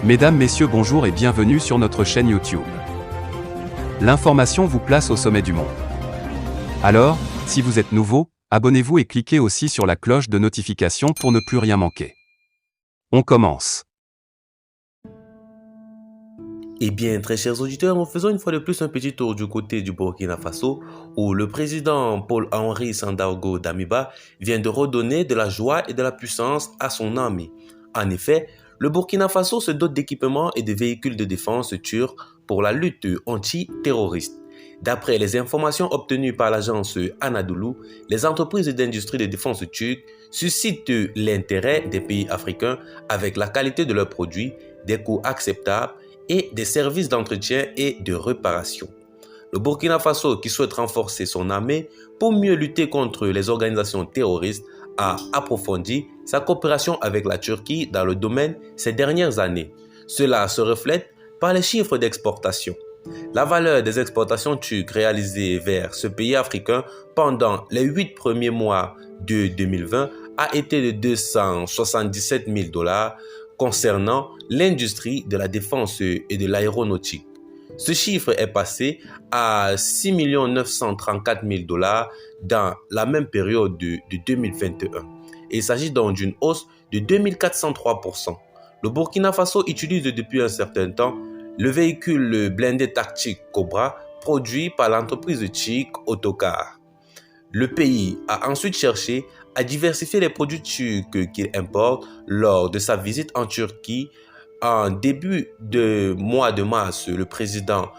Mesdames, Messieurs, bonjour et bienvenue sur notre chaîne YouTube. L'information vous place au sommet du monde. Alors, si vous êtes nouveau, abonnez-vous et cliquez aussi sur la cloche de notification pour ne plus rien manquer. On commence. Eh bien, très chers auditeurs, nous faisons une fois de plus un petit tour du côté du Burkina Faso, où le président Paul-Henri Sandaogo Damiba vient de redonner de la joie et de la puissance à son armée. En effet, le Burkina Faso se dote d'équipements et de véhicules de défense turcs pour la lutte anti-terroriste. D'après les informations obtenues par l'agence Anadolu, les entreprises d'industrie de défense turques suscitent l'intérêt des pays africains avec la qualité de leurs produits, des coûts acceptables et des services d'entretien et de réparation. Le Burkina Faso, qui souhaite renforcer son armée pour mieux lutter contre les organisations terroristes, a approfondi sa coopération avec la Turquie dans le domaine ces dernières années. Cela se reflète par les chiffres d'exportation. La valeur des exportations turques réalisées vers ce pays africain pendant les 8 premiers mois de 2020 a été de 277 000 $ concernant l'industrie de la défense et de l'aéronautique. Ce chiffre est passé à 6 934 000 $ dans la même période de 2021. Et il s'agit donc d'une hausse de 2403%. Le Burkina Faso utilise depuis un certain temps le véhicule blindé tactique Cobra produit par l'entreprise tchèque Autocar. Le pays a ensuite cherché à diversifier les produits turcs qu'il importe lors de sa visite en Turquie. En début de mois de mars, le président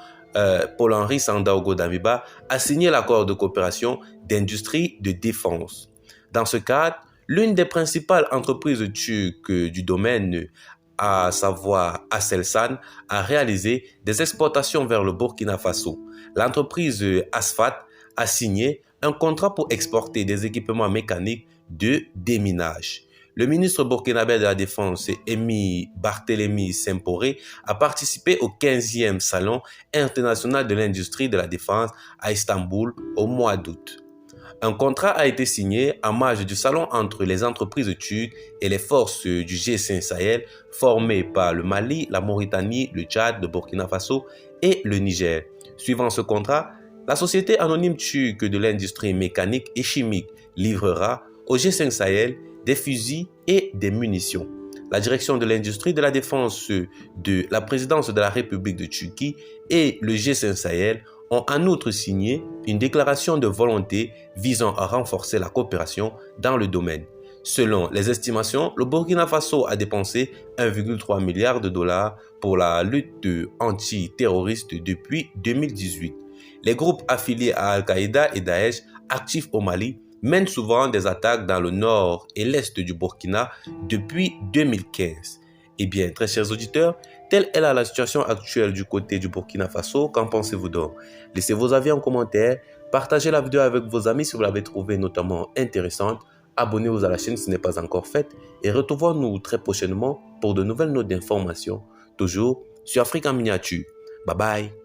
Paul-Henri Sandaogo Damiba a signé l'accord de coopération d'industrie de défense. Dans ce cadre, l'une des principales entreprises turques du domaine, à savoir Aselsan, a réalisé des exportations vers le Burkina Faso. L'entreprise Asfat a signé un contrat pour exporter des équipements mécaniques de déminage. Le ministre burkinabé de la Défense, Emi Barthélémy Semporé, a participé au 15e Salon international de l'industrie de la défense à Istanbul au mois d'août. Un contrat a été signé en marge du salon entre les entreprises turques et les forces du G5 Sahel formées par le Mali, la Mauritanie, le Tchad, le Burkina Faso et le Niger. Suivant ce contrat, la société anonyme turque de l'industrie mécanique et chimique livrera au G5 Sahel des fusils et des munitions. La direction de l'industrie de la défense de la présidence de la République de Turquie et le G5 Sahel ont en outre signé une déclaration de volonté visant à renforcer la coopération dans le domaine. Selon les estimations, le Burkina Faso a dépensé 1,3 milliard de $ pour la lutte anti-terroriste depuis 2018. Les groupes affiliés à Al-Qaïda et Daesh, actifs au Mali, mènent souvent des attaques dans le nord et l'est du Burkina depuis 2015. Eh bien, très chers auditeurs, telle est la situation actuelle du côté du Burkina Faso. Qu'en pensez-vous donc? Laissez vos avis en commentaire, partagez la vidéo avec vos amis si vous l'avez trouvée notamment intéressante, abonnez-vous à la chaîne si ce n'est pas encore fait et retrouvons-nous très prochainement pour de nouvelles notes d'information, toujours sur Afrique en miniature. Bye bye!